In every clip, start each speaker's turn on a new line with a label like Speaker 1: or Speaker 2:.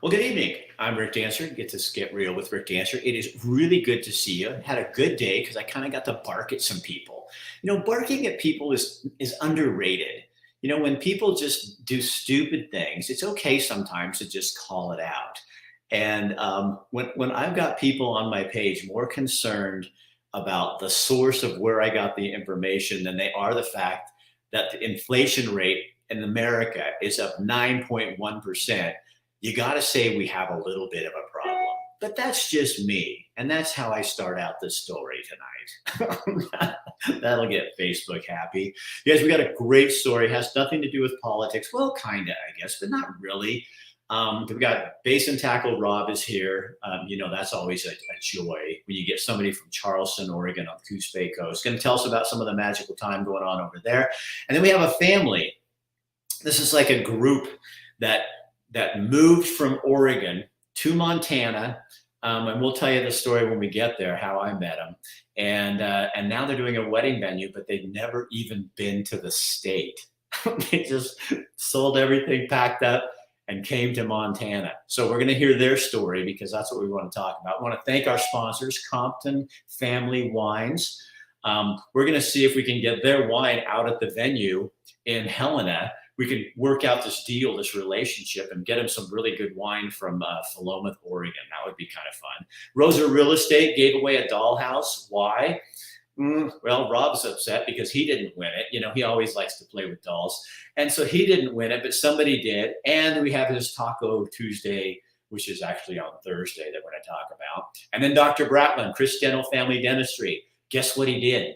Speaker 1: Well, good evening. I'm Rick Dancer. Get to get real with Rick Dancer. It is really good to see you. Had a good day because I kind of got to bark at some people. Barking at people is underrated. When people just do stupid things, it's okay sometimes to just call it out. And when I've got people on my page more concerned about the source of where I got the information than they are the fact that the inflation rate in America is up 9.1%, you got to say we have a little bit of a problem. But that's just me. And that's how I start out this story tonight. That'll get Facebook happy. You guys, we got a great story. It has nothing to do with politics. Well, kind of, I guess, but not really. We got base and tackle Rob is here. That's always a joy when you get somebody from Charleston, Oregon on the Coos Bay Coast. Going to tell us about some of the magical time going on over there. And then we have a family. This is like a group that moved from Oregon to Montana. And we'll tell you the story when we get there, how I met them. And now they're doing a wedding venue, but they've never even been to the state. They just sold everything, packed up, and came to Montana. So we're going to hear their story because that's what we want to talk about. I want to thank our sponsors, Compton Family Wines. We're going to see if we can get their wine out at the venue in Helena. We can work out this deal, this relationship, and get them some really good wine from Philomath, Oregon. That would be kind of fun. Rosa Real Estate gave away a dollhouse. Why? Well, Rob's upset because he didn't win it. He always likes to play with dolls. And so he didn't win it, but somebody did. And we have his Taco Tuesday, which is actually on Thursday that we're going to talk about. And then Dr. Bratland, Chris Dental Family Dentistry. Guess what he did?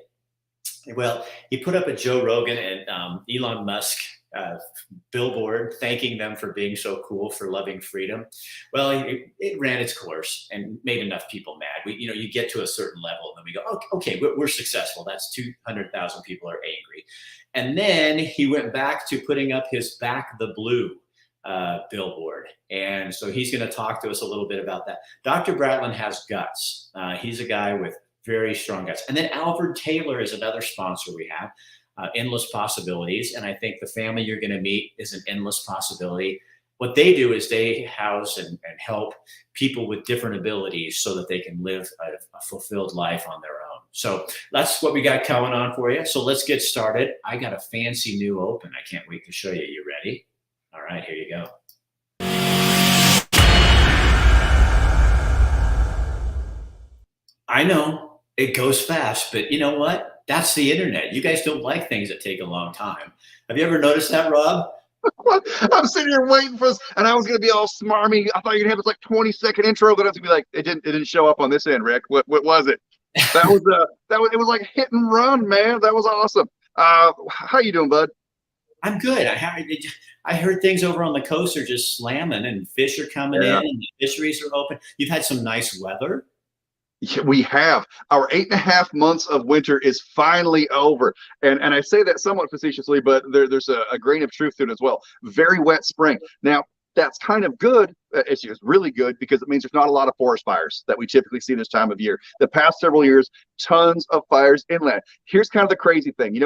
Speaker 1: Well, he put up a Joe Rogan and Elon Musk billboard thanking them for being so cool, for loving freedom. Well, it ran its course and made enough people mad. You get to a certain level and then we go, okay, we're successful. That's 200,000 people are angry. And then he went back to putting up his Back the Blue billboard. And so he's going to talk to us a little bit about that. Dr. Bratland has guts. He's a guy with very strong guts. And then Alfred Taylor is another sponsor we have. Endless Possibilities. And I think the family you're going to meet is an endless possibility. What they do is they house and help people with different abilities so that they can live a fulfilled life on their own. So that's what we got going on for you. So let's get started. I got a fancy new open. I can't wait to show you. You ready? All right, here you go. I know it goes fast, but you know what? That's the internet. You guys don't like things that take a long time. Have you ever noticed that, Rob?
Speaker 2: I'm sitting here waiting for this, and I was going to be all smarmy. I thought you'd have this like 20-second intro, but I was going to be like, it didn't show up on this end, Rick. What was it? It was like hit and run, man. That was awesome. How you doing, bud?
Speaker 1: I'm good. I heard things over on the coast are just slamming, and fish are coming in, and the fisheries are open. You've had some nice weather.
Speaker 2: Yeah, we have. Our 8.5 months of winter is finally over. And I say that somewhat facetiously, but there's a grain of truth to it as well. Very wet spring. Now, that's kind of good. It's just really good because it means there's not a lot of forest fires that we typically see this time of year. The past several years, tons of fires inland. Here's kind of the crazy thing.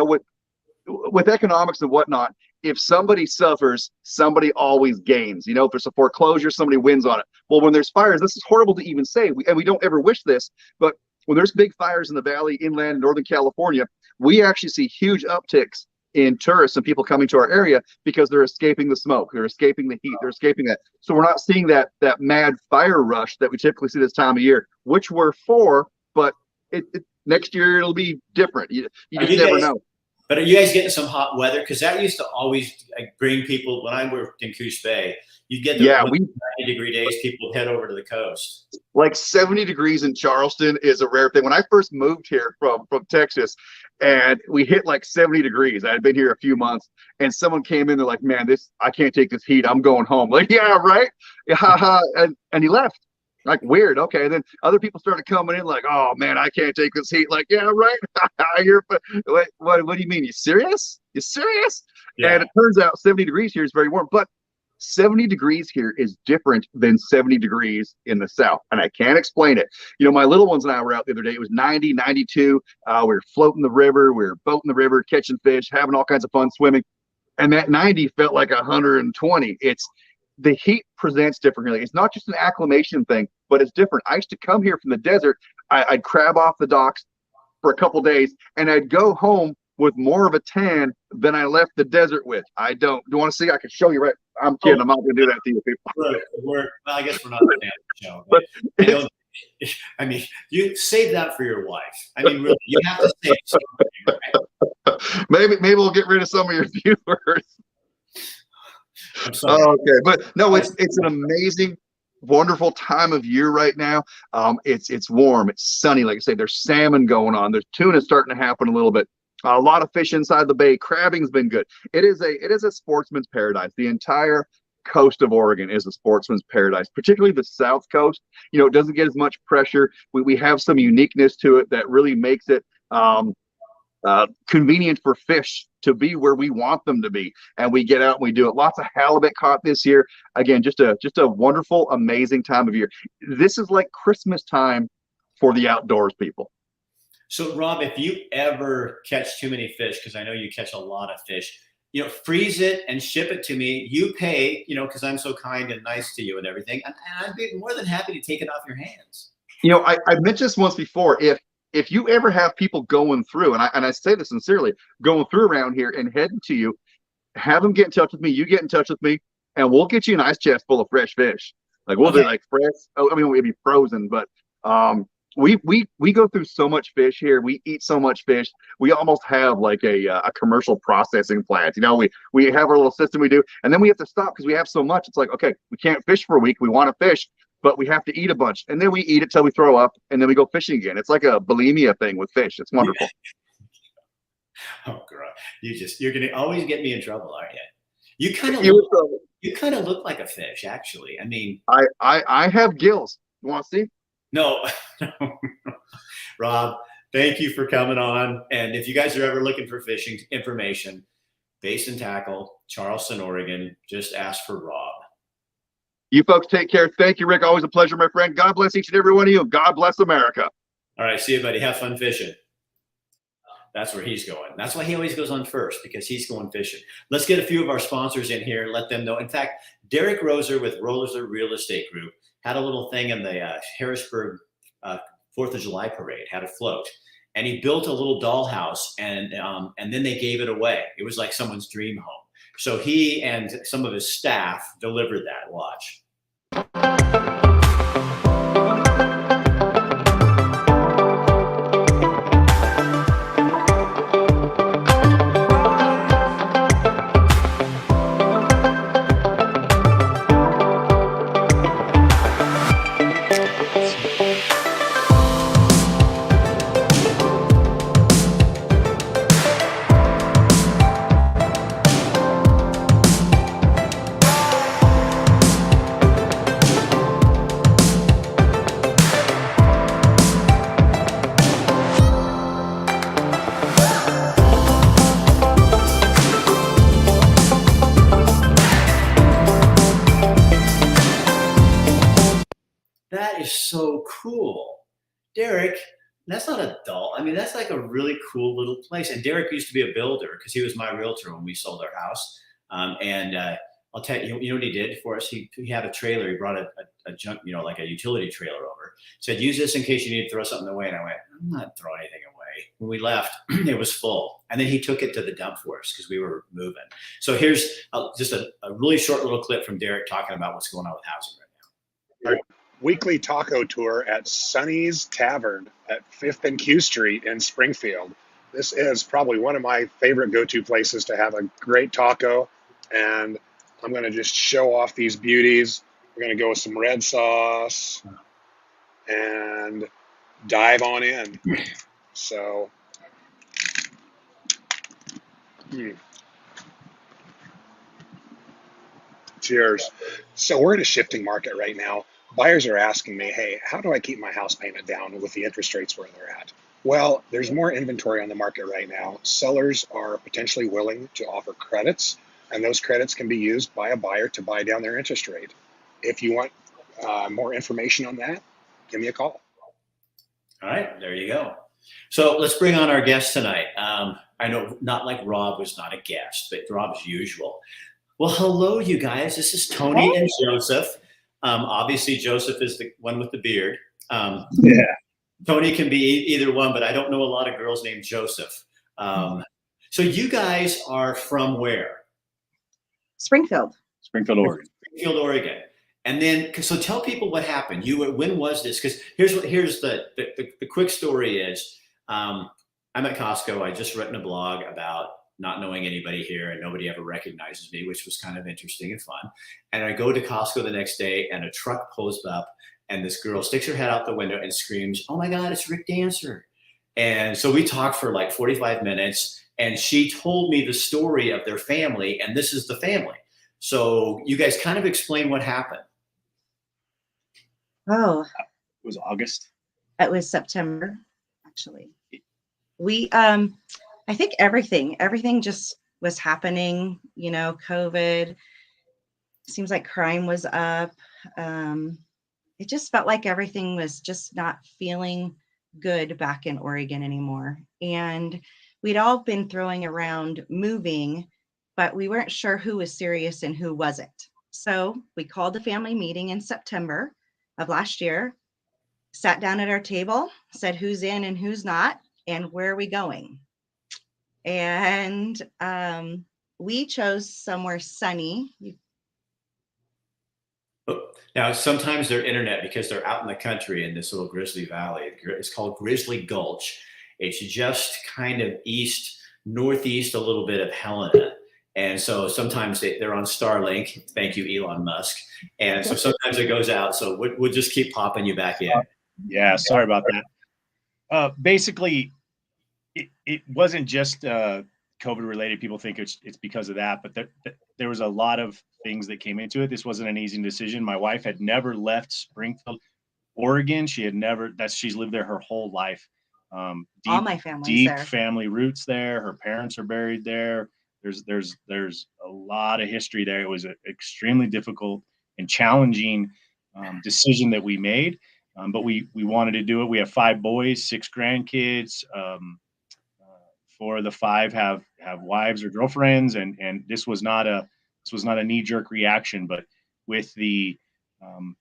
Speaker 2: With economics and whatnot, if somebody suffers, somebody always gains. If there's a foreclosure, somebody wins on it. Well, when there's fires, this is horrible to even say, and we don't ever wish this, but when there's big fires in the valley, inland, Northern California, we actually see huge upticks in tourists and people coming to our area because they're escaping the smoke, they're escaping the heat, they're escaping that. So we're not seeing that mad fire rush that we typically see this time of year, which we're for, but next year it'll be different. You just never know.
Speaker 1: But are you guys getting some hot weather? Because that used to always bring people, when I worked in Coos Bay, you'd get the 90-degree days, people would head over to the coast.
Speaker 2: Like 70 degrees in Charleston is a rare thing. When I first moved here from Texas, and we hit like 70 degrees, I had been here a few months, and someone came in, they're like, man, I can't take this heat. I'm going home. Like, yeah, right? Yeah, and he left. Like, weird. Okay. And then other people started coming in like, oh man, I can't take this heat. Like, yeah, right. What do you mean? You serious? You serious? Yeah. And it turns out 70 degrees here is very warm, but 70 degrees here is different than 70 degrees in the South. And I can't explain it. My little ones and I were out the other day. It was 90, 92. We were floating the river. We were boating the river, catching fish, having all kinds of fun swimming. And that 90 felt like 120. the heat presents differently. It's not just an acclimation thing, but it's different. I used to come here from the desert. I'd crab off the docks for a couple days, and I'd go home with more of a tan than I left the desert with. I don't. Do you want to see? I can show you. Right? I'm kidding. I'm not going to do that to you people.
Speaker 1: Well, I guess we're not a fan of the show. But I don't. I mean, you save that for your wife. I mean, really, you have to save something,
Speaker 2: right? Maybe we'll get rid of some of your viewers.
Speaker 1: I'm sorry.
Speaker 2: Okay, but no, it's an amazing, wonderful time of year right now. It's warm, it's sunny. Like I say, there's salmon going on. There's tuna starting to happen a little bit. A lot of fish inside the bay. Crabbing's been good. It is a sportsman's paradise. The entire coast of Oregon is a sportsman's paradise, particularly the south coast. You know, it doesn't get as much pressure. We have some uniqueness to it that really makes it convenient for fish to be where we want them to be, and we get out and we do it. Lots of halibut caught this year. Again, just a wonderful, amazing time of year. This is like Christmas time for the outdoors people.
Speaker 1: So Rob, if you ever catch too many fish, because I know you catch a lot of fish, you know, freeze it and ship it to me. You pay, you know, because I'm so kind and nice to you and everything, and I'd be more than happy to take it off your hands.
Speaker 2: You know, I mentioned this once before. If you ever have people going through, and I say this sincerely, going through around here and heading to you, have them get in touch with me. You get in touch with me, and we'll get you an ice chest full of fresh fish. Like we'll do like fresh. Oh, I mean, we'll be frozen, but we go through so much fish here. We eat so much fish. We almost have like a commercial processing plant. You know, we have our little system we do, and then we have to stop because we have so much. It's like, okay, we can't fish for a week. We want to fish, but we have to eat a bunch, and then we eat it till we throw up, and then we go fishing again. It's like a bulimia thing with fish. It's wonderful.
Speaker 1: Oh, girl, you're gonna always get me in trouble, aren't you? You kind of look like a fish, actually. I mean,
Speaker 2: I have gills. You want to see?
Speaker 1: No, Rob, thank you for coming on. And if you guys are ever looking for fishing information, Base and Tackle, Charleston, Oregon, just ask for Rob.
Speaker 2: You folks take care. Thank you, Rick. Always a pleasure, my friend. God bless each and every one of you. God bless America.
Speaker 1: All right. See you, buddy. Have fun fishing. That's where he's going. That's why he always goes on first, because he's going fishing. Let's get a few of our sponsors in here and let them know. In fact, Derek Roser with Roser Real Estate Group had a little thing in the Harrisburg 4th of July parade, had a float. And he built a little dollhouse, and then they gave it away. It was like someone's dream home. So he and some of his staff delivered that. Watch. That is so cool. Derek, that's not a doll. I mean, that's like a really cool little place. And Derek used to be a builder because he was my realtor when we sold our house. I'll tell you, you know what he did for us? He had a trailer. He brought a junk, you know, like a utility trailer over. Said, use this in case you need to throw something away. And I went, I'm not throwing anything away. When we left, it was full. And then he took it to the dump for us because we were moving. So here's just a really short little clip from Derek talking about what's going on with housing right now.
Speaker 3: Our weekly taco tour at Sonny's Tavern at 5th and Q Street in Springfield. This is probably one of my favorite go-to places to have a great taco. And I'm going to just show off these beauties. We're going to go with some red sauce and dive on in. So, cheers. So we're in a shifting market right now. Buyers are asking me, hey, how do I keep my house payment down with the interest rates where they're at? Well, there's more inventory on the market right now. Sellers are potentially willing to offer credits, and those credits can be used by a buyer to buy down their interest rate. If you want more information on that, give me a call.
Speaker 1: All right, there you go. So let's bring on our guest tonight. I know not like Rob was not a guest, but Rob's usual. Well, hello, you guys. This is Tony and Joseph. Obviously, Joseph is the one with the beard.
Speaker 4: Yeah.
Speaker 1: Tony can be either one, but I don't know a lot of girls named Joseph. So you guys are from where?
Speaker 5: Springfield.
Speaker 4: Springfield, Oregon.
Speaker 1: Springfield, Oregon. And then, so tell people what happened. When was this? Because here's the quick story is, I'm at Costco. I just written a blog about not knowing anybody here and nobody ever recognizes me, which was kind of interesting and fun. And I go to Costco the next day and a truck pulls up and this girl sticks her head out the window and screams, "Oh my God, it's Rick Dancer." And so we talked for like 45 minutes and she told me the story of their family, and this is the family. So you guys kind of explain what happened.
Speaker 5: Oh,
Speaker 4: It was August.
Speaker 5: it was September, actually. We, I think everything just was happening, you know, COVID. Seems like crime was up. It just felt like everything was just not feeling good back in Oregon anymore. And we'd all been throwing around moving, but we weren't sure who was serious and who wasn't. So we called a family meeting in September of last year, sat down at our table, said who's in and who's not, and where are we going? And we chose somewhere sunny.
Speaker 1: Now, sometimes their internet, because they're out in the country in this little Grizzly Valley, it's called Grizzly Gulch. It's just kind of northeast a little bit of Helena. And so sometimes they're on Starlink. Thank you, Elon Musk. And so sometimes it goes out. So we'll just keep popping you back in.
Speaker 4: Yeah, sorry about that. Basically, it wasn't just COVID related. People think it's because of that, but there was a lot of things that came into it. This wasn't an easy decision. My wife had never left Springfield, Oregon. She's lived there her whole life.
Speaker 5: All my family's
Speaker 4: deep
Speaker 5: there.
Speaker 4: family roots there. Her parents are buried there. There's a lot of history there. It was an extremely difficult and challenging decision that we made, but we wanted to do it. We have 5 boys, 6 grandkids. 4 of the 5 have wives or girlfriends, and this was not a knee-jerk reaction, but with the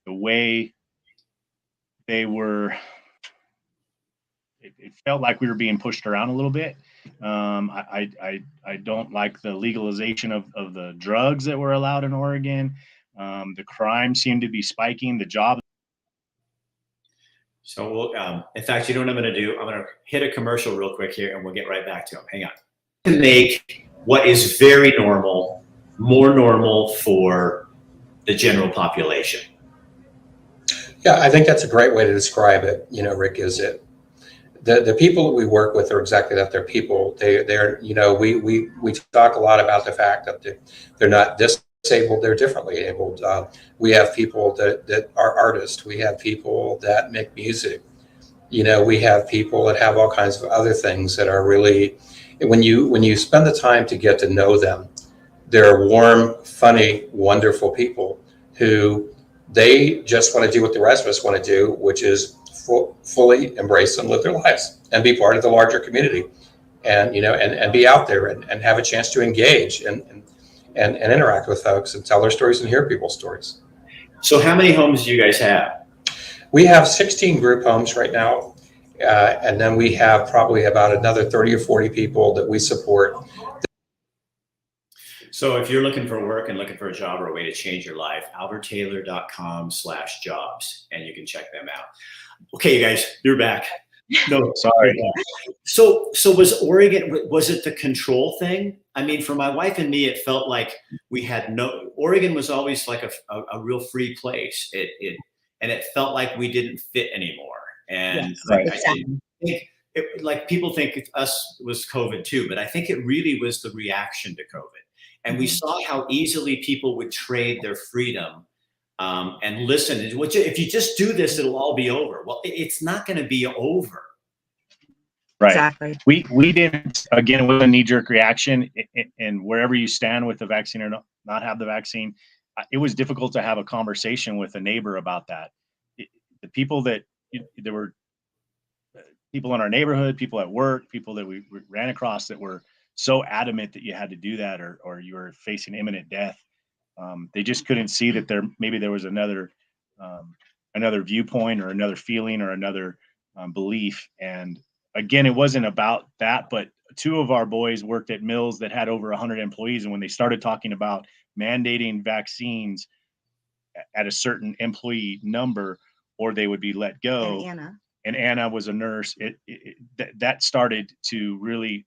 Speaker 4: way they were, it felt like we were being pushed around a little bit. I don't like the legalization of the drugs that were allowed in Oregon. The crime seemed to be spiking. The job.
Speaker 1: So in fact, you know what I'm going to do? I'm going to hit a commercial real quick here and we'll get right back to them. Hang on. To make what is very normal, more normal for the general population.
Speaker 6: Yeah, I think that's a great way to describe it. You know, Rick, is it the people that we work with are exactly that. They're people. They're you know, we talk a lot about the fact that they're not disabled, they're differently abled. We have people that are artists. We have people that make music. You know, we have people that have all kinds of other things that are really, when you spend the time to get to know them, they're warm, funny, wonderful people who they just want to do what the rest of us want to do, which is fully embrace and live their lives and be part of the larger community, and you know, and be out there and have a chance to engage and interact with folks and tell their stories and hear people's stories.
Speaker 1: So how many homes do you guys have?
Speaker 6: We have 16 group homes right now, and then we have probably about another 30 or 40 people that we support.
Speaker 1: So if you're looking for work and looking for a job or a way to change your life, alberttaylor.com/jobs, and you can check them out. Okay, you guys, you're back. No,
Speaker 4: Sorry.
Speaker 1: So was Oregon, was it the control thing? I mean, for my wife and me, it felt like Oregon was always like a real free place. And it felt like we didn't fit anymore. And
Speaker 5: Yes,
Speaker 1: I
Speaker 5: exactly.
Speaker 1: think like people think it was COVID too, but I think it really was the reaction to COVID. And we saw how easily people would trade their freedom and listen. If you just do this, it'll all be over. Well, it's not going to be over.
Speaker 4: Right.
Speaker 5: Exactly.
Speaker 4: We didn't, again, with a knee-jerk reaction, and wherever you stand with the vaccine or not have the vaccine, it was difficult to have a conversation with a neighbor about that. The people that there were people in our neighborhood, people at work, people that we ran across that were so adamant that you had to do that, or you were facing imminent death. They just couldn't see that maybe there was another viewpoint or another feeling or another belief. And again, it wasn't about that, but two of our boys worked at mills that had over 100 employees. And when they started talking about mandating vaccines at a certain employee number, or they would be let go. And Anna was a nurse. That started to really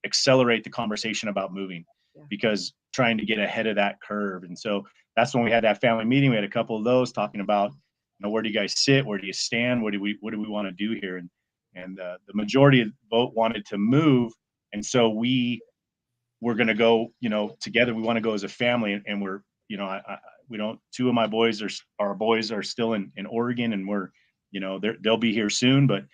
Speaker 4: accelerate the conversation about moving, because trying to get ahead of that curve. And so that's when we had that family meeting. We had a couple of those talking about, where do you guys sit? Where do you stand? What do we want to do here? And the majority of the vote wanted to move. And so we were going to go, together. We want to go as a family, and we're, we don't, two of my boys are still in Oregon, and we're, they'll be here soon, but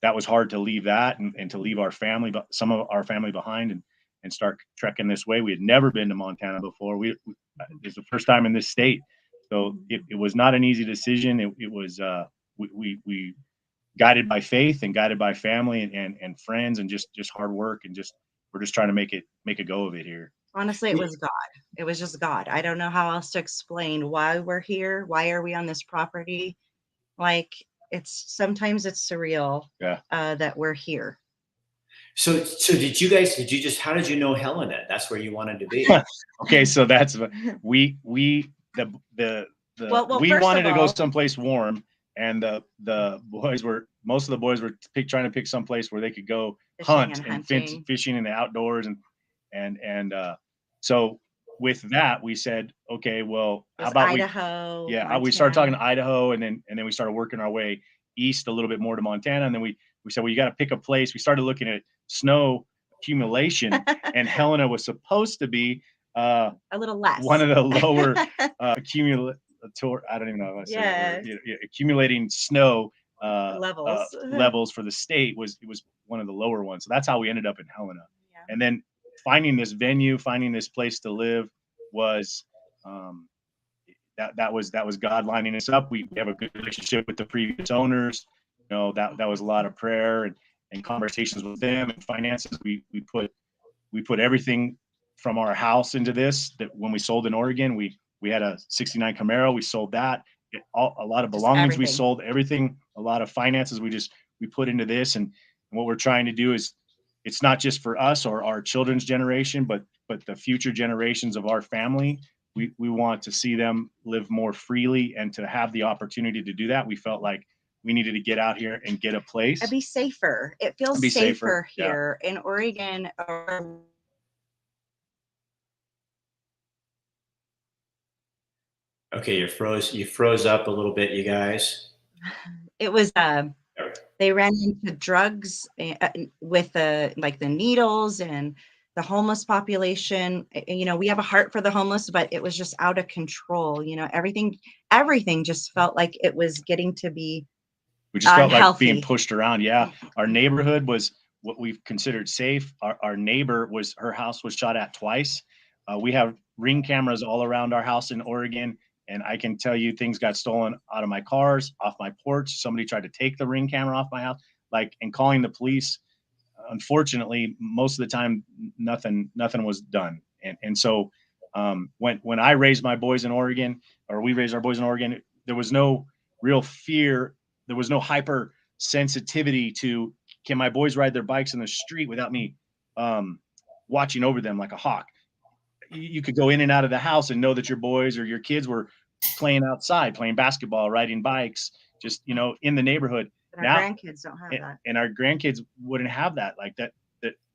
Speaker 4: that was hard to leave that and to leave our family, but some of our family behind and start trekking this way. We had never been to Montana before. It was the first time in this state. So it was not an easy decision. It was, we guided by faith and guided by family and friends, and just hard work, and we're just trying to make a go of it here.
Speaker 5: Honestly, it was God. It was just God. I don't know how else to explain why we're here. Why are we on this property? Like, sometimes it's surreal that we're here.
Speaker 1: So how did you know Helena? That's where you wanted to be.
Speaker 4: Okay. So that's, we wanted to go someplace warm, and most of the boys were trying to pick someplace where they could go hunt and fishing in the outdoors. So with that, we said, okay, well, how about
Speaker 5: Idaho?
Speaker 4: We started talking to Idaho, and then we started working our way east a little bit more to Montana. And then we said, well, you got to pick a place. We started looking at snow accumulation, and Helena was supposed to be
Speaker 5: a little less,
Speaker 4: one of the lower accumulator. I don't even know if I said accumulating snow levels for the state was one of the lower ones. So that's how we ended up in Helena. Yeah. And then finding this venue, finding this place to live was that was God lining us up. We have a good relationship with the previous owners. That was a lot of prayer and conversations with them, and finances. We put everything from our house into this. That when we sold in Oregon, we had a 69 Camaro. We sold that. A lot of belongings. We sold everything. A lot of finances. We put into this, and what we're trying to do is, it's not just for us or our children's generation, but the future generations of our family. We want to see them live more freely, and to have the opportunity to do that. We felt like we needed to get out here and get a place.
Speaker 5: It'd be safer. It feels safer here in Oregon.
Speaker 1: Okay, you froze up a little bit, you guys.
Speaker 5: It was they ran into drugs with the needles and the homeless population. We have a heart for the homeless, but it was just out of control. Everything just felt like it was getting to be
Speaker 4: we just unhealthy. Felt like being pushed around. Yeah. Our neighborhood was what we've considered safe. Our neighbor her house was shot at twice. We have ring cameras all around our house in Oregon. And I can tell you, things got stolen out of my cars, off my porch. Somebody tried to take the ring camera off my house, and calling the police. Unfortunately, most of the time, nothing was done. And so when I raised my boys in Oregon, or we raised our boys in Oregon, there was no real fear. There was no hyper sensitivity to, can my boys ride their bikes in the street without me watching over them like a hawk? You could go in and out of the house and know that your boys or your kids were playing outside, playing basketball, riding bikes, just, in the neighborhood.
Speaker 5: And our grandkids don't have that.
Speaker 4: And our grandkids wouldn't have that, like that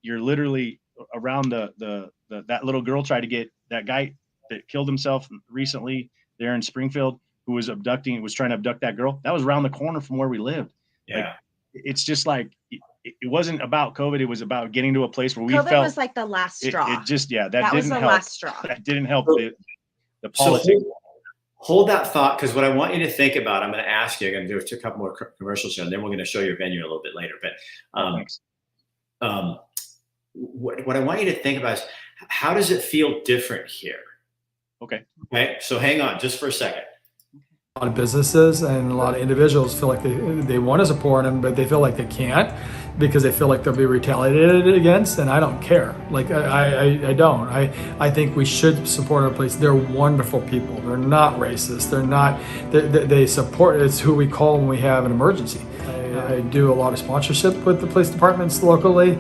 Speaker 4: you're literally around that little girl tried to get that guy that killed himself recently there in Springfield, who was trying to abduct that girl. That was around the corner from where we lived.
Speaker 1: Yeah.
Speaker 4: It's just like, it wasn't about COVID. It was about getting to a place where we
Speaker 5: COVID
Speaker 4: felt
Speaker 5: was like the last straw.
Speaker 4: That
Speaker 5: was
Speaker 4: didn't
Speaker 5: the
Speaker 4: help.
Speaker 5: last straw.
Speaker 4: That didn't help the politics.
Speaker 1: So hold that thought, because what I want you to think about, I'm going to ask you, I'm going to do a couple more commercials here, and then we're going to show your venue a little bit later. But what I want you to think about is, how does it feel different here?
Speaker 4: Okay.
Speaker 1: So hang on just for a second.
Speaker 7: lot of businesses and a lot of individuals feel like they want to support them, but they feel like they can't because they feel like they'll be retaliated against, and I don't care. Like I don't. I think we should support our police. They're wonderful people. They're not racist. They're not. They support. It's who we call when we have an emergency. I do a lot of sponsorship with the police departments locally.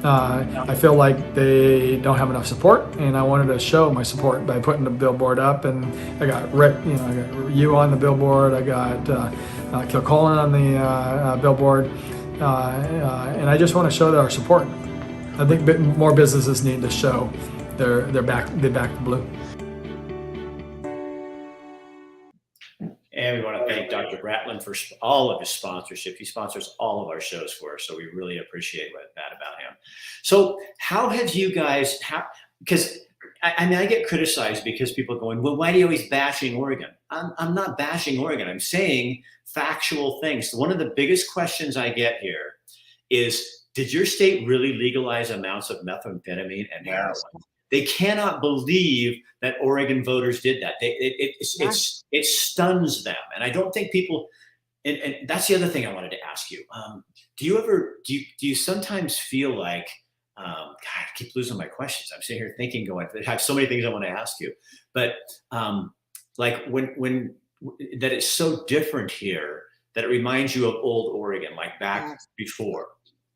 Speaker 7: I feel like they don't have enough support, and I wanted to show my support by putting the billboard up. And I got Rick, I got you on the billboard. I got Kilcullen on the billboard, and I just want to show that our support. I think more businesses need to show they back the blue.
Speaker 1: And we want to thank Dr. Bratland for all of his sponsorship. He sponsors all of our shows for us, so we really appreciate that about him. So how have you guys, because I mean, I get criticized because people are going, well, why do you always bashing Oregon? I'm not bashing Oregon. I'm saying factual things. One of the biggest questions I get here is, did your state really legalize amounts of methamphetamine and heroin? They cannot believe that Oregon voters did that. It stuns them. And I don't think people, and that's the other thing I wanted to ask you. Do you sometimes feel like, God, I keep losing my questions. I'm sitting here thinking, going, I have so many things I want to ask you, but like when that it's so different here that it reminds you of old Oregon, like back before.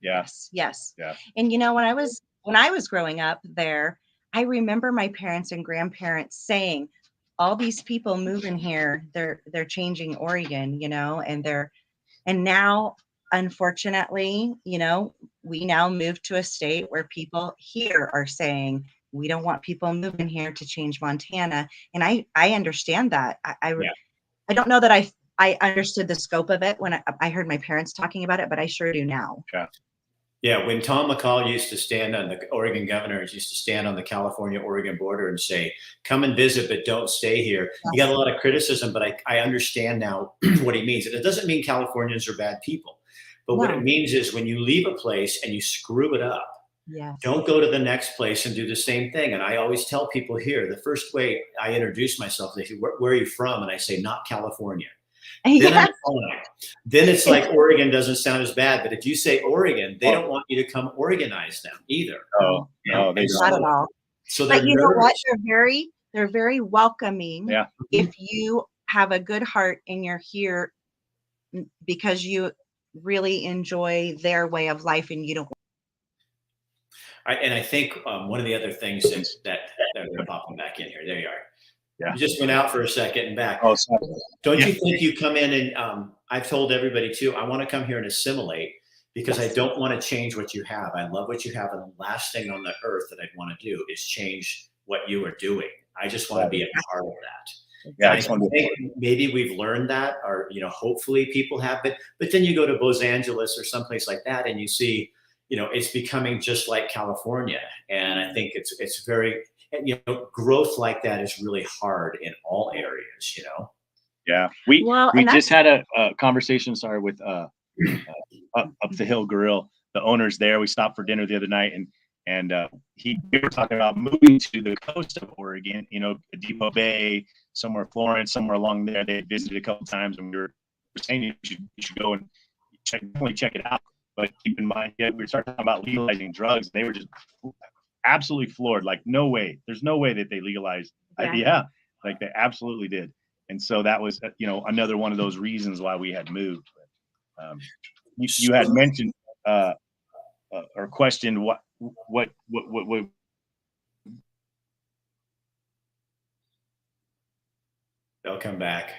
Speaker 4: Yes.
Speaker 5: Yes.
Speaker 4: Yeah.
Speaker 5: And when I was growing up there, I remember my parents and grandparents saying, all these people moving here, they're changing Oregon, and now, unfortunately, we now move to a state where people here are saying, we don't want people moving here to change Montana. And I understand that. I don't know that I understood the scope of it when I heard my parents talking about it, but I sure do now.
Speaker 4: Yeah.
Speaker 1: Yeah, when Tom McCall used to stand on the Oregon governor used to stand on the California-Oregon border and say, come and visit, but don't stay here. He got a lot of criticism, but I understand now what he means. And it doesn't mean Californians are bad people. But what it means is when you leave a place and you screw it up, don't go to the next place and do the same thing. And I always tell people here, the first way I introduce myself, they say, where are you from? And I say, not California. Then I'm fine. Then it's like Oregon doesn't sound as bad. But if you say Oregon, they don't want you to come organize them either.
Speaker 4: Oh, no, they
Speaker 5: not at all.
Speaker 1: So
Speaker 5: but you know what? They're very welcoming.
Speaker 4: Yeah.
Speaker 5: If you have a good heart and you're here because you really enjoy their way of life and you don't.
Speaker 1: And I think one of the other things that they're popping back in here. There you are.
Speaker 4: Yeah.
Speaker 1: You just went out for a second and back.
Speaker 4: Oh, sorry.
Speaker 1: Don't you think you come in and I've told everybody too, I want to come here and assimilate because I don't want to change what you have. I love what you have. And the last thing on the earth that I'd want to do is change what you are doing. I just want to be a part of that.
Speaker 4: Yeah,
Speaker 1: I think maybe we've learned that, or hopefully people have. But then you go to Los Angeles or someplace like that, and you see, it's becoming just like California. And I think it's very, growth like that is really hard in all areas.
Speaker 4: Yeah, we just had a conversation. Sorry, with up the hill grill, the owners there. We stopped for dinner the other night, and we were talking about moving to the coast of Oregon, Depot Bay, somewhere Florence, somewhere along there. They visited a couple times, and we were saying you should go and definitely check it out. But keep in mind, we started talking about legalizing drugs. And they were just absolutely floored. Like, no way. There's no way that they legalized. Like they absolutely did. And so that was, another one of those reasons why we had moved. You had mentioned or questioned what
Speaker 1: they'll come back.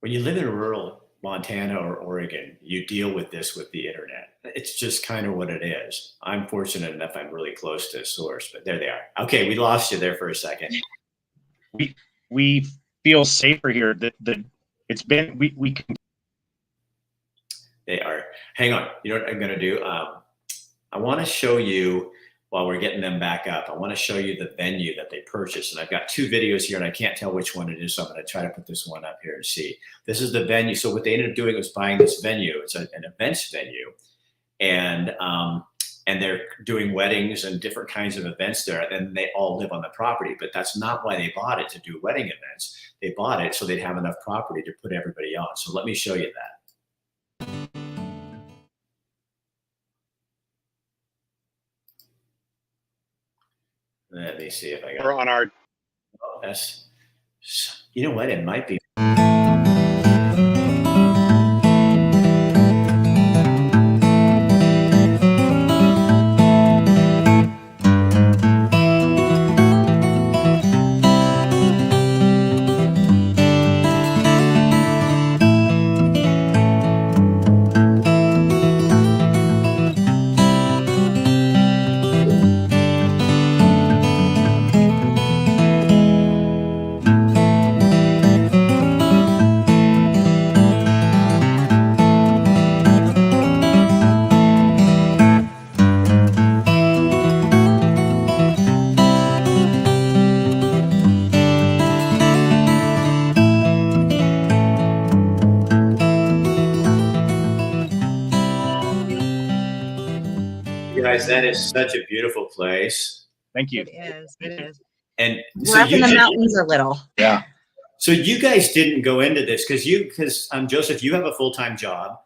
Speaker 1: When you live in rural Montana or Oregon, you deal with this with the internet. It's just kind of what it is. I'm fortunate enough I'm really close to a source, but there they are. Okay, we lost you there for a second.
Speaker 4: We feel safer here. It's been we can.
Speaker 1: They are. Hang on. You know what I'm going to do? I want to show you, while we're getting them back up, I want to show you the venue that they purchased. And I've got two videos here, and I can't tell which one it is, so I'm going to try to put this one up here and see. This is the venue. So what they ended up doing was buying this venue. It's an events venue. And and they're doing weddings and different kinds of events there, and they all live on the property. But that's not why they bought it, to do wedding events. They bought it so they'd have enough property to put everybody on. So let me show you that. Let me see if I got
Speaker 3: We're on our.
Speaker 1: oh, that's, you know what? It might be. You guys, that is such a beautiful place.
Speaker 4: Thank you.
Speaker 5: It is. It is.
Speaker 1: And
Speaker 5: We're
Speaker 1: so
Speaker 5: up in the mountains a little.
Speaker 4: Yeah.
Speaker 1: So you guys didn't go into this because Joseph, you have a full-time job,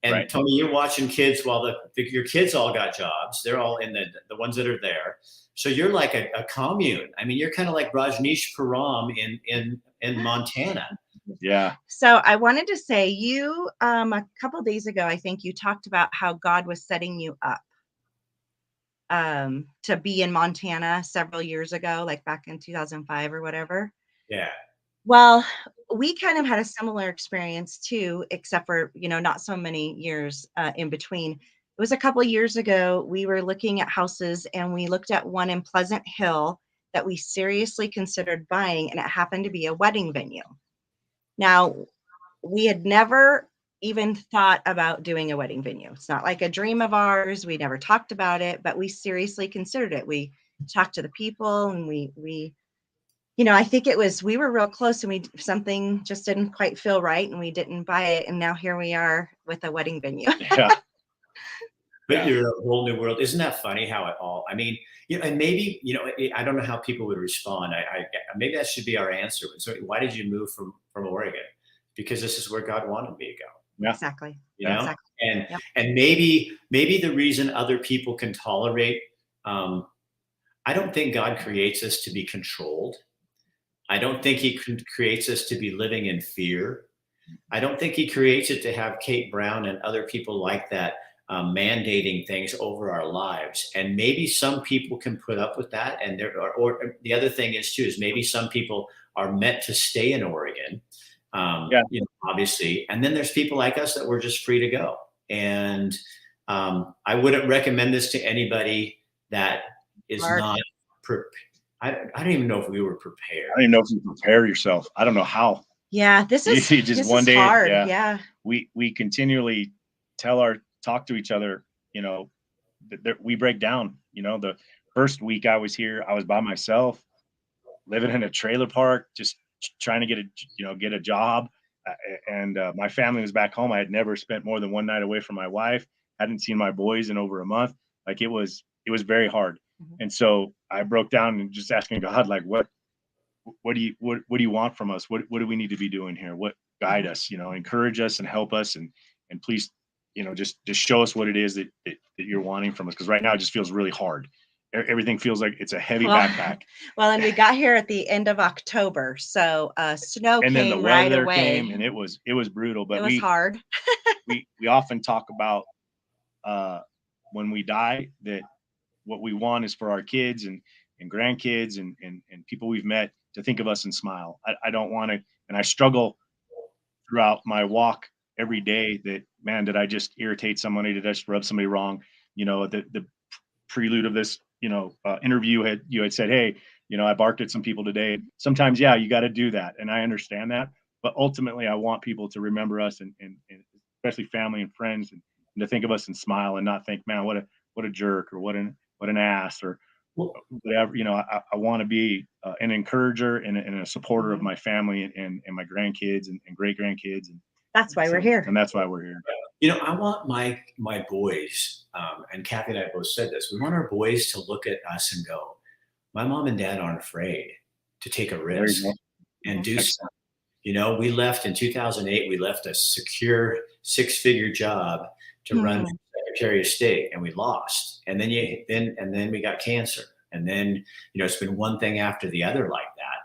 Speaker 1: and
Speaker 4: Right.
Speaker 1: Tony, you're watching kids while your kids all got jobs. They're all in the ones that are there. So you're like a commune. I mean, you're kind of like Rajneesh Param in Montana.
Speaker 4: Yeah.
Speaker 5: So I wanted to say you a couple of days ago, I think you talked about how God was setting you up to be in Montana several years ago, like back in 2005 or whatever.
Speaker 1: Yeah.
Speaker 5: Well, we kind of had a similar experience too, except for, not so many years in between. It was a couple of years ago. We were looking at houses and we looked at one in Pleasant Hill that we seriously considered buying, and it happened to be a wedding venue. Now, we had never even thought about doing a wedding venue. It's not like a dream of ours. We never talked about it, but we seriously considered it. We talked to the people, and we I think we were real close, and something just didn't quite feel right, and we didn't buy it. And now here we are with a wedding venue.
Speaker 4: Yeah.
Speaker 1: But
Speaker 4: Yeah.
Speaker 1: you're a whole new world. Isn't that funny how it all, I mean, and maybe, I don't know how people would respond. Maybe that should be our answer. So why did you move from Oregon? Because this is where God wanted me to go.
Speaker 4: Yeah.
Speaker 5: Exactly.
Speaker 1: Exactly. And
Speaker 5: Yep.
Speaker 1: and maybe the reason other people can tolerate, I don't think God creates us to be controlled. I don't think he creates us to be living in fear. I don't think he creates it to have Kate Brown and other people like that mandating things over our lives. And maybe some people can put up with that. And or the other thing is too, is maybe some people are meant to stay in Oregon, obviously. And then there's people like us that we're just free to go. And I wouldn't recommend this to anybody that is not prepared. I don't even know if we were prepared.
Speaker 4: I don't even know if you prepare yourself. I don't know how.
Speaker 5: Yeah, this is
Speaker 4: just one day.
Speaker 5: hard.
Speaker 4: Yeah.
Speaker 5: Yeah.
Speaker 4: We continually talk to each other, we break down. The first week I was here, I was by myself, living in a trailer park, just trying to get a job. And my family was back home. I had never spent more than one night away from my wife. Hadn't seen my boys in over a month. Like it was very hard. Mm-hmm. And so I broke down and just asking God, like, what do you want from us? What do we need to be doing here? What guide us, encourage us and help us, and please, just show us what it is that you're wanting from us. Because right now it just feels really hard. Everything feels like it's a heavy backpack.
Speaker 5: Well, and we got here at the end of October, so snow
Speaker 4: and
Speaker 5: came
Speaker 4: then the
Speaker 5: right
Speaker 4: weather
Speaker 5: away.
Speaker 4: Came, and it was brutal. But
Speaker 5: it was hard.
Speaker 4: we often talk about when we die that what we want is for our kids and grandkids and people we've met to think of us and smile. I don't want to, and I struggle throughout my walk every day that, man, did I just irritate somebody? Did I just rub somebody wrong? The prelude of this, interview you had said, hey, I barked at some people today. Sometimes, yeah, you got to do that. And I understand that, but ultimately I want people to remember us and especially family and friends and to think of us and smile and not think, man, what a jerk or what an ass or whatever. I want to be an encourager and a supporter of my family and my grandkids and great grandkids. And
Speaker 5: that's why we're here.
Speaker 4: And that's why we're here.
Speaker 1: I want my boys, and Kathy and I both said this. We want our boys to look at us and go, "My mom and dad aren't afraid to take a
Speaker 4: There
Speaker 1: risk
Speaker 4: you
Speaker 1: and do
Speaker 4: go.
Speaker 1: something." We left in 2008. We left a secure six-figure job to run for Secretary of State, and we lost. And then we got cancer, and then it's been one thing after the other like that.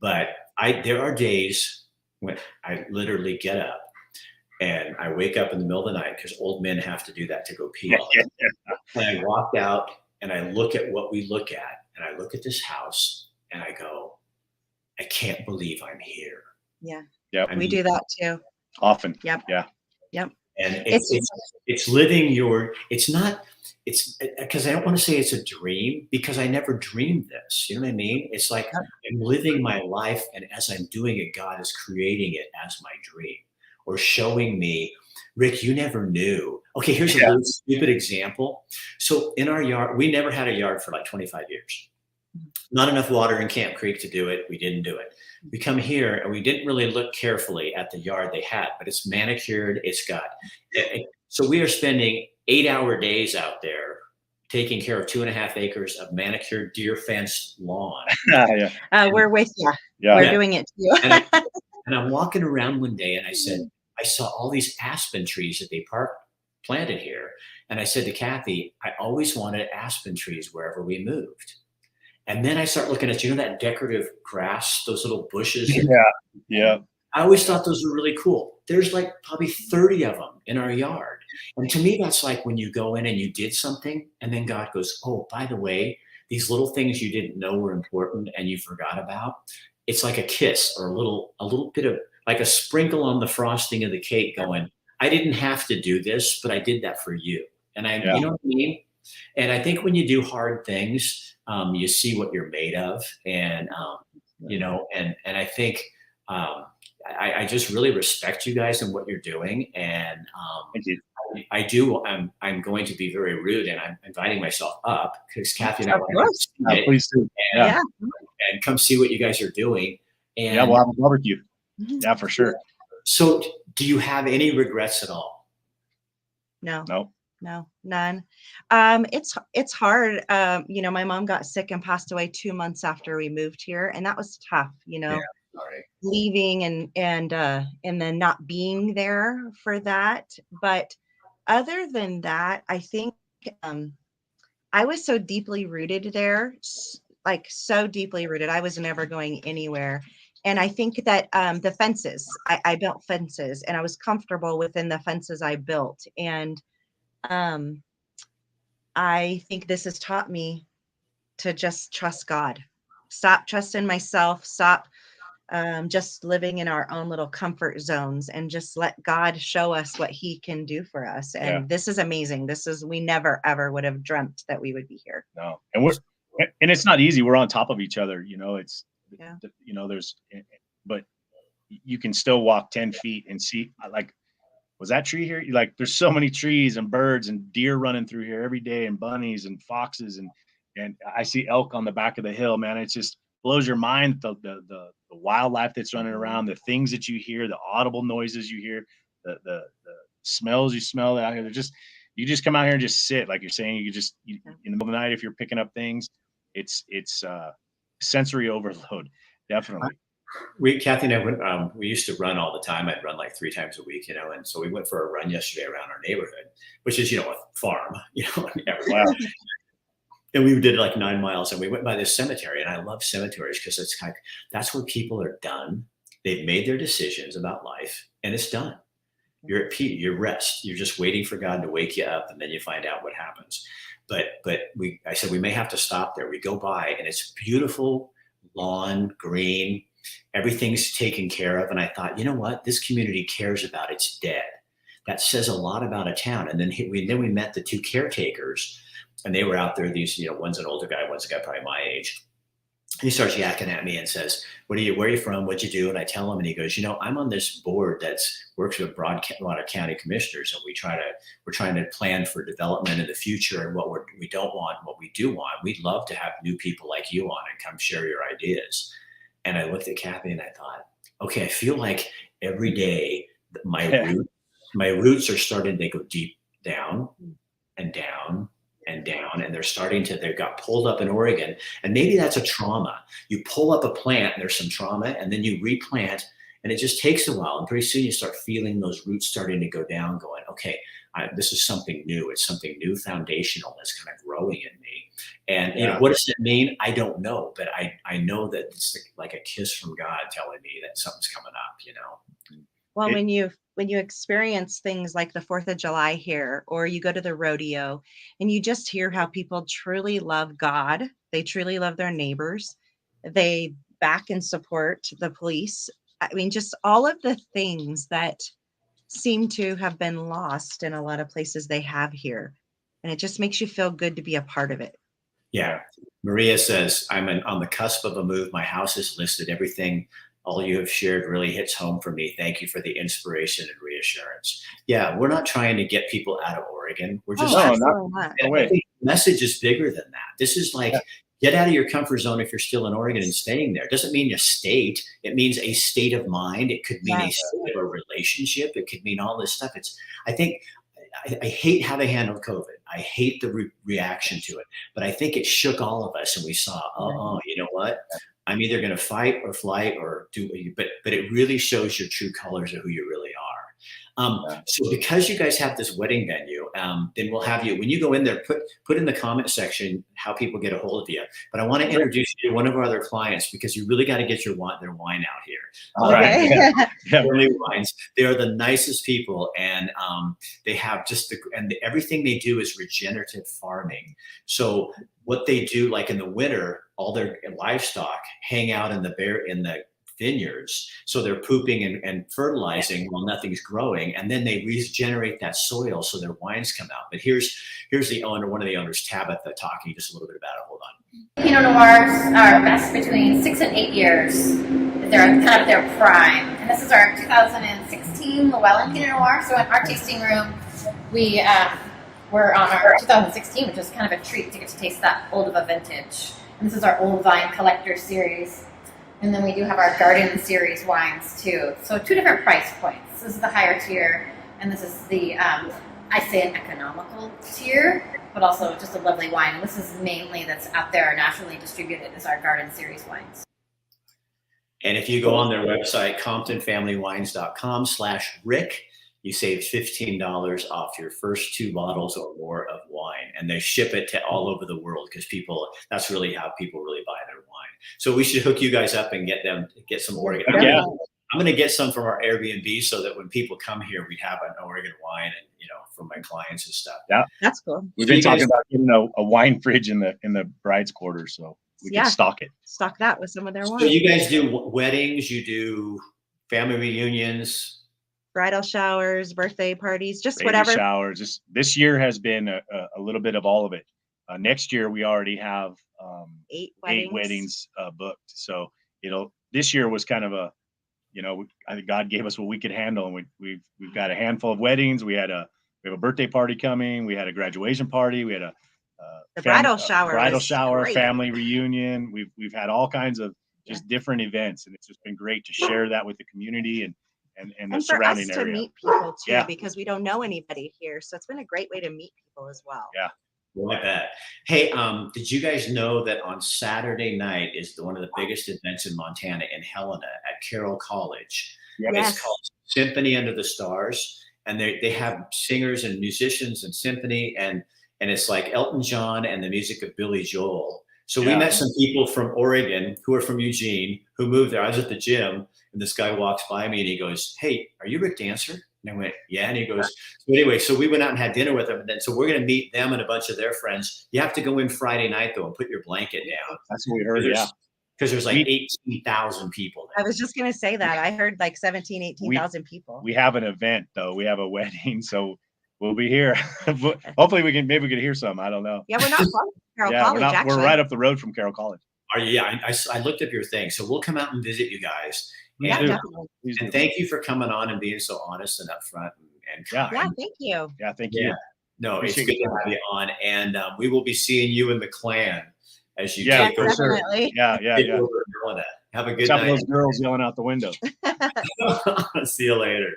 Speaker 1: But there are days when I literally get up and I wake up in the middle of the night because old men have to do that to go pee. And I walk out and I look at what we look at, and I look at this house and I go, I can't believe I'm here.
Speaker 5: Yeah.
Speaker 4: Yep.
Speaker 5: We do that too.
Speaker 4: Often.
Speaker 5: Yep.
Speaker 4: Yeah.
Speaker 5: Yep.
Speaker 1: And it's living it's because I don't want to say it's a dream, because I never dreamed this. You know what I mean? It's like I'm living my life, and as I'm doing it, God is creating it as my dream, or showing me, Rick, you never knew. Okay, here's a really stupid example. So in our yard, we never had a yard for like 25 years. Not enough water in Camp Creek to do it. We didn't do it. We come here and we didn't really look carefully at the yard they had, but it's manicured. So we are spending 8-hour days out there taking care of 2.5 acres of manicured, deer fenced lawn.
Speaker 5: We're with you.
Speaker 4: Yeah.
Speaker 5: We're doing it too.
Speaker 1: And I'm walking around one day and I said, I saw all these aspen trees that they planted here. And I said to Kathy, I always wanted aspen trees wherever we moved. And then I start looking at, that decorative grass, those little bushes.
Speaker 4: Yeah.
Speaker 1: I always thought those were really cool. There's like probably 30 of them in our yard. And to me, that's like when you go in and you did something, and then God goes, oh, by the way, these little things you didn't know were important and you forgot about. It's like a kiss, or a little bit of like a sprinkle on the frosting of the cake going, I didn't have to do this, but I did that for you. And you know what I mean? And I think when you do hard things, you see what you're made of. And, and I think, I just really respect you guys and what you're doing. And
Speaker 4: Thank you.
Speaker 1: I do. I'm going to be very rude, and I'm inviting myself up because Kathy and I want to
Speaker 4: Please do.
Speaker 1: and come see what you guys are doing. And
Speaker 4: we'll have a barbecue. Yeah, for sure.
Speaker 1: So do you have any regrets at all?
Speaker 5: No, none. It's hard. My mom got sick and passed away 2 months after we moved here, and that was tough, leaving and then not being there for that. But other than that, I think I was so deeply rooted there, like so deeply rooted. I was never going anywhere. And I think that the fences, I built fences, and I was comfortable within the fences I built. And I think this has taught me to just trust God, stop trusting myself, stop just living in our own little comfort zones, and just let God show us what he can do for us. And this is amazing. We never, ever would have dreamt that we would be here.
Speaker 4: No. And it's not easy. We're on top of each other, but you can still walk 10 feet and see, like, was that tree here? Like, there's so many trees and birds and deer running through here every day, and bunnies and foxes. And I see elk on the back of the hill, man. It just blows your mind. The wildlife that's running around, the things that you hear, the audible noises you hear, the smells you smell out here. You just come out here and just sit, like you're saying. In the middle of the night, if you're picking up things, it's sensory overload, definitely.
Speaker 1: Kathy and I we used to run all the time. I'd run like 3 times a week, and so we went for a run yesterday around our neighborhood, which is, a farm,
Speaker 4: Wow.
Speaker 1: And we did like 9 miles, and we went by this cemetery, and I love cemeteries because it's like, that's where people are done. They've made their decisions about life, and it's done. You're at peace, you're rest. You're just waiting for God to wake you up, and then you find out what happens. But I said, we may have to stop there. We go by, and it's beautiful lawn, green, everything's taken care of. And I thought, you know what? This community cares about its dead. That says a lot about a town. And then we met the 2 caretakers, and they were out there. These, one's an older guy, one's a guy probably my age. He starts yakking at me and says, where are you from? What'd you do? And I tell him, and he goes, I'm on this board that works with Broadwater County commissioners, and we're trying to plan for development in the future, and what we don't want, and what we do want. We'd love to have new people like you on and come share your ideas. And I looked at Kathy and I thought, okay, I feel like every day my roots my roots are starting to go deep down and down and down, and they've got pulled up in Oregon. And maybe that's a trauma. You pull up a plant and there's some trauma, and then you replant, and it just takes a while. And pretty soon you start feeling those roots starting to go down, going, okay, this is something new. It's something new, foundational, that's kind of growing in me. And you know, what does it mean? I don't know, but I know that it's like a kiss from God telling me that something's coming up, you know.
Speaker 5: Well, when you experience things like the 4th of July here, or you go to the rodeo and you just hear how people truly love God, they truly love their neighbors, they back and support the police. I mean, just all of the things that seem to have been lost in a lot of places they have here. And it just makes you feel good to be a part of it.
Speaker 1: Yeah. Maria says, I'm on the cusp of a move. My house is listed. Everything all you have shared really hits home for me. Thank you for the inspiration and reassurance. Yeah, we're not trying to get people out of Oregon. We're just
Speaker 5: not.
Speaker 1: I think the message is bigger than that. This is like, get out of your comfort zone if you're still in Oregon and staying there. It doesn't mean a state. It means a state of mind. It could mean a state of a relationship. It could mean all this stuff. I hate how they handled COVID. I hate the reaction to it, but I think it shook all of us, and we saw, you know what? I'm either going to fight or flight or do, but it really shows your true colors of who you really are. So because you guys have this wedding venue, then we'll have you, when you go in there, put in the comment section how people get a hold of you. But I want to introduce you to one of our other clients, because you really got to get their wine out here.
Speaker 5: Okay.
Speaker 1: Early Wines. They are the nicest people, and they have just everything they do is regenerative farming. So what they do, like in the winter, all their livestock hang out in the vineyards, so they're pooping and fertilizing while nothing's growing, and then they regenerate that soil so their wines come out. But here's the owner, one of the owners, Tabitha, talking just a little bit about it. Hold on.
Speaker 8: Pinot Noirs are best between 6 and 8 years. They're kind of their prime, and this is our 2016 Llewellyn Pinot Noir. So in our tasting room, we're on our 2016, which is kind of a treat to get to taste that old of a vintage. And this is our Old Vine Collector Series. And then we do have our Garden Series wines too. So 2 different price points. This is the higher tier, and this is the, I say an economical tier, but also just a lovely wine. And this is mainly that's out there naturally distributed is our Garden Series wines.
Speaker 1: And if you go on their website, ComptonFamilyWines.com/Rick, you save $15 off your first 2 bottles or more of wine. And they ship it to all over the world, because that's really how people really buy their wine. So we should hook you guys up and get some Oregon.
Speaker 4: Yeah.
Speaker 1: I'm going to get some from our Airbnb, so that when people come here, we have an Oregon wine, and for my clients and stuff.
Speaker 4: Yeah,
Speaker 5: that's cool.
Speaker 4: We've been talking about getting a wine fridge in the bride's quarters, so we can stock it.
Speaker 5: Stock that with some of their wine.
Speaker 1: So you guys do weddings, you do family reunions,
Speaker 5: bridal showers, birthday parties, just
Speaker 4: baby
Speaker 5: whatever.
Speaker 4: Showers. This year has been a little bit of all of it. Next year we already have
Speaker 5: 8
Speaker 4: weddings booked. So this year was kind of a, I think God gave us what we could handle, and we've got a handful of weddings. We have a birthday party coming. We had a graduation party. We had a
Speaker 5: bridal shower,
Speaker 4: family reunion. We've had all kinds of just different events, and it's just been great to share that with the community and the surrounding area.
Speaker 5: And for us to meet people too, because we don't know anybody here. So it's been a great way to meet people as well.
Speaker 4: Yeah.
Speaker 1: Like that. Hey, did you guys know that on Saturday night is one of the biggest events in Montana, in Helena at Carroll College?
Speaker 4: Yep.
Speaker 1: It's called Symphony Under the Stars, and they have singers and musicians and symphony, and it's like Elton John and the music of Billy Joel. So we met some people from Oregon who are from Eugene who moved there. I was at the gym, and this guy walks by me and he goes, "Hey, are you Rick Dancer?" And I went, "Yeah." And he goes, so anyway, so we went out and had dinner with them. And then, so we're going to meet them and a bunch of their friends. You have to go in Friday night, though, and put your blanket down.
Speaker 4: That's what we heard,
Speaker 1: Because there's like 18,000 people there.
Speaker 5: I was just going to say that. I heard like 18,000 people.
Speaker 4: We have an event, though. We have a wedding, so we'll be here. Hopefully we can hear some. I don't know.
Speaker 5: Yeah, we're not from Carroll College, actually.
Speaker 4: We're right up the road from Carroll College.
Speaker 1: Are you? Yeah, I looked up your thing. So we'll come out and visit you guys.
Speaker 5: Definitely.
Speaker 1: And thank you for coming on and being so honest and upfront and kind.
Speaker 5: Yeah, thank you.
Speaker 4: Yeah, thank you.
Speaker 1: No, it's good to have you on. And we will be seeing you in the clan as you take over.
Speaker 5: Definitely.
Speaker 4: Yeah.
Speaker 1: Have a good
Speaker 4: Stop
Speaker 1: night.
Speaker 4: Those girls yelling out the window.
Speaker 1: See you later.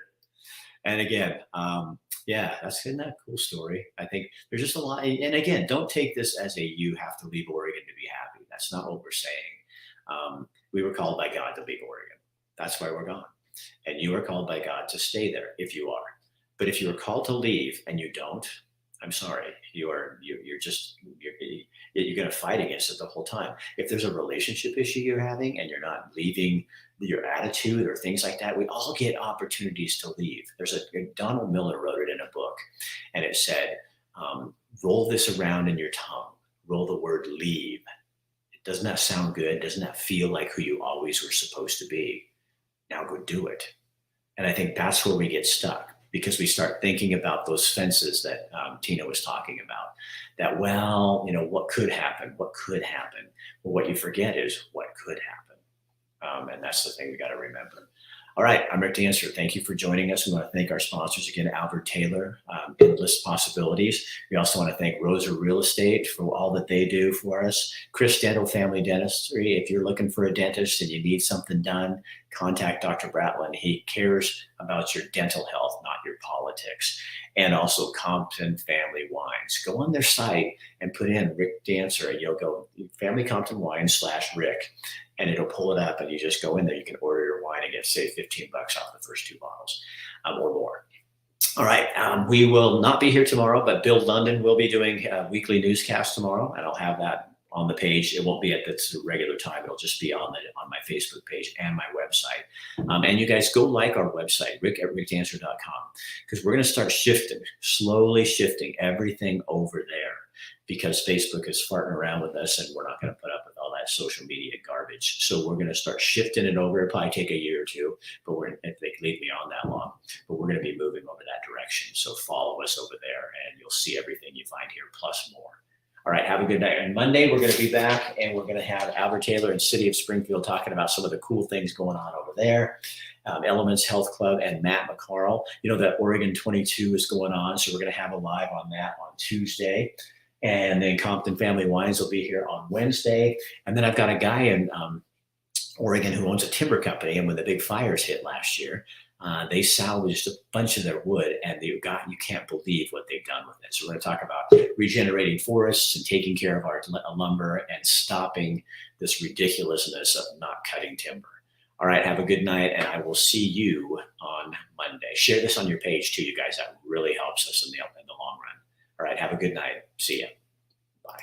Speaker 1: And again, yeah, isn't that a cool story? I think there's just a lot. And again, don't take this as a you have to leave Oregon to be happy. That's not what we're saying. We were called by God to leave Oregon. That's why we're gone. And you are called by God to stay there if you are. But if you are called to leave and you don't, I'm sorry, you're going to fight against it the whole time. If there's a relationship issue you're having and you're not leaving your attitude or things like that, we all get opportunities to leave. Donald Miller wrote it in a book, and it said, roll this around in your tongue, roll the word leave. Doesn't that sound good? Doesn't that feel like who you always were supposed to be? Now go do it. And I think that's where we get stuck, because we start thinking about those fences that Tina was talking about, that, well, what could happen? What could happen? Well, what you forget is what could happen. And that's the thing we got to remember. All right, I'm Rick Dancer. Thank you for joining us. We want to thank our sponsors again, Albert Taylor, Endless Possibilities. We also want to thank Rosa Real Estate for all that they do for us. Chris Dental Family Dentistry. If you're looking for a dentist and you need something done, contact Dr. Bratlin. He cares about your dental health, not your politics. And also Compton Family Wines. Go on their site and put in Rick Dancer, and you'll go Family Compton Wines /Rick. And it'll pull it up, and you just go in there. You can order your wine and get, say, $15 off the first 2 bottles or more. All right. We will not be here tomorrow, but Bill London will be doing a weekly newscast tomorrow, and I'll have that on the page. It won't be at this regular time. It'll just be on my Facebook page and my website. And you guys go like our website, rick@rickdancer.com, because we're going to start slowly shifting everything over there, because Facebook is farting around with us, and we're not going to put up with all that social media garbage. So we're going to start shifting it over. It'll probably take a year or two, but if they leave me on that long, but we're going to be moving over that direction. So follow us over there, and you'll see everything you find here plus more. All right, have a good night. And Monday, we're going to be back, and we're going to have Albert Taylor and City of Springfield talking about some of the cool things going on over there. Elements Health Club and Matt McCarl. That Oregon 22 is going on, so we're going to have a live on that on Tuesday. And then Compton Family Wines will be here on Wednesday. And then I've got a guy in Oregon who owns a timber company, and when the big fires hit last year, they salvaged a bunch of their wood, and you can't believe what they've done with it. So we're going to talk about regenerating forests and taking care of our lumber and stopping this ridiculousness of not cutting timber. All right, have a good night, and I will see you on Monday. Share this on your page too, you guys. That really helps us in the long run. All right, have a good night. See ya. Bye.